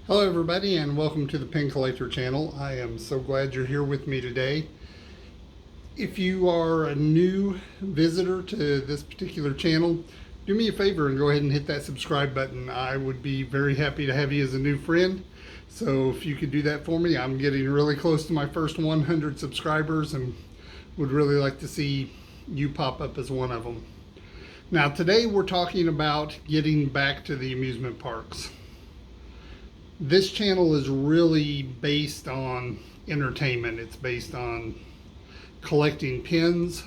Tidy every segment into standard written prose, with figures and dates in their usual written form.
Hello everybody and welcome to the Pin Collector channel. I am so glad you're here with me today. If you are a new visitor to this particular channel, do me a favor and go ahead and hit that subscribe button. I would be very happy to have you as a new friend. So if you could do that for me, I'm getting really close to my first 100 subscribers and would really like to see you pop up as one of them. Now today we're talking about getting back to the amusement parks. This channel is really based on entertainment. It's based on collecting pins,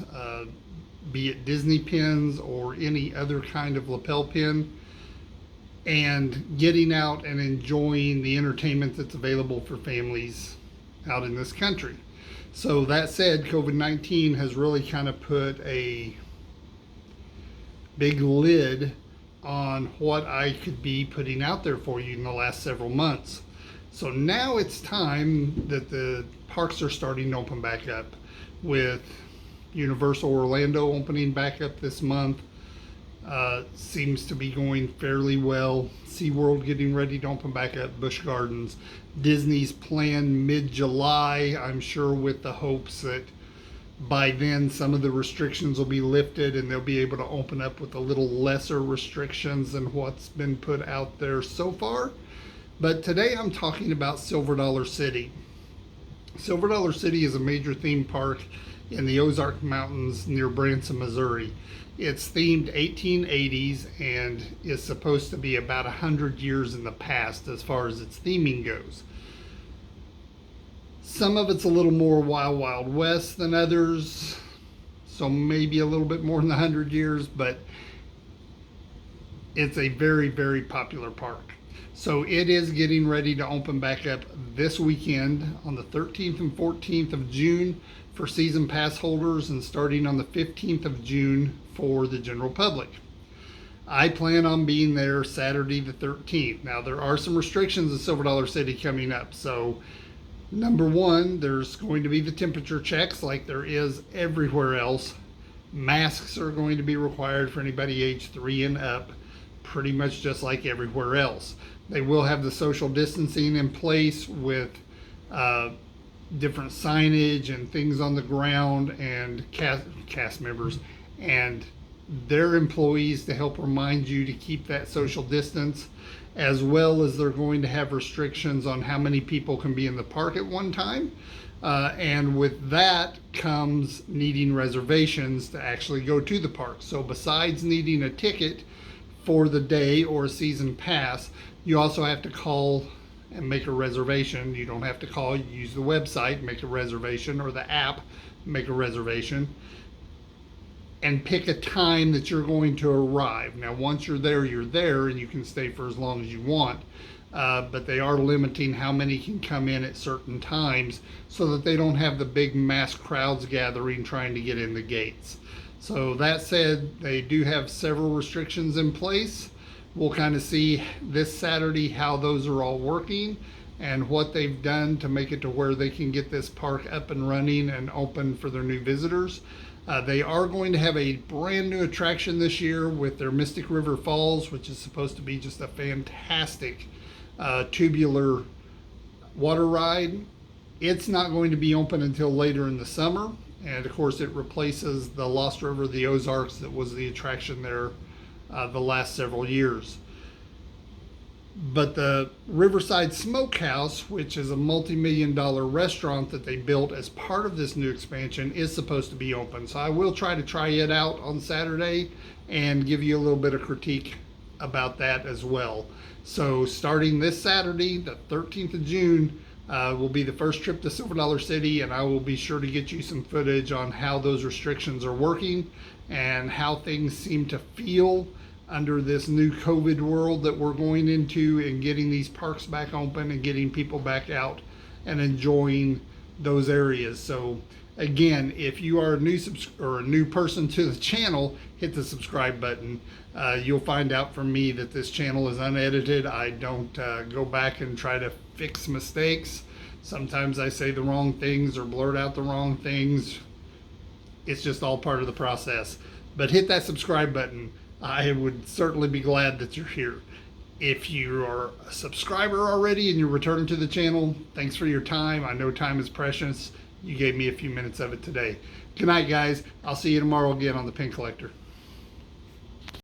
be it Disney pins or any other kind of lapel pin, and getting out and enjoying the entertainment that's available for families out in this country. So that said, COVID-19 has really kind of put a big lid on what I could be putting out there for you in the last several months. So now it's time that the parks are starting to open back up, with Universal Orlando opening back up this month. Seems to be going fairly well. SeaWorld getting ready to open back up. Busch Gardens. Disney's planned mid-July, I'm sure, with the hopes that by then some of the restrictions will be lifted and they'll be able to open up with a little lesser restrictions than what's been put out there so far. But today I'm talking about Silver Dollar City. Silver Dollar City is a major theme park in the Ozark Mountains near Branson, Missouri. It's themed 1880s and is supposed to be about 100 years in the past as far as its theming goes. Some of it's a little more Wild Wild West than others, so maybe a little bit more than 100 years, but it's a very, very popular park. So it is getting ready to open back up this weekend on the 13th and 14th of June for season pass holders, and starting on the 15th of June for the general public. I plan on being there Saturday the 13th. Now there are some restrictions in Silver Dollar City coming up, so number one, there's going to be the temperature checks like there is everywhere else. Masks are going to be required for anybody age 3 and up, pretty much just like everywhere else. They will have the social distancing in place with different signage and things on the ground, and cast members and their employees to help remind you to keep that social distance, as well as they're going to have restrictions on how many people can be in the park at one time. And with that comes needing reservations to actually go to the park. So besides needing a ticket for the day or a season pass, you also have to call and make a reservation. You don't have to call, you use the website, make a reservation, or the app, make a reservation, and pick a time that you're going to arrive. Now, once you're there, and you can stay for as long as you want. But they are limiting how many can come in at certain times so that they don't have the big mass crowds gathering trying to get in the gates. So that said, they do have several restrictions in place. We'll kind of see this Saturday how those are all working and what they've done to make it to where they can get this park up and running and open for their new visitors. They are going to have a brand new attraction this year with their Mystic River Falls, which is supposed to be just a fantastic tubular water ride. It's not going to be open until later in the summer, and of course it replaces the Lost River of the Ozarks that was the attraction there the last several years. But the Riverside Smokehouse, which is a multi-million-dollar restaurant that they built as part of this new expansion, is supposed to be open. So I will try it out on Saturday and give you a little bit of critique about that as well. So starting this Saturday, the 13th of June, will be the first trip to Silver Dollar City, and I will be sure to get you some footage on how those restrictions are working and how things seem to feel under this new COVID world that we're going into, and getting these parks back open and getting people back out and enjoying those areas. So again, if you are a new person to the channel, hit the subscribe button. You'll find out from me that this channel is unedited. I don't go back and try to fix mistakes. Sometimes I say the wrong things or blurt out the wrong things. It's just all part of the process. But hit that subscribe button. I would certainly be glad that you're here. If you are a subscriber already and you're returning to the channel, thanks for your time. I know time is precious. You gave me a few minutes of it today. Good night, guys. I'll see you tomorrow again on The Pin Collector.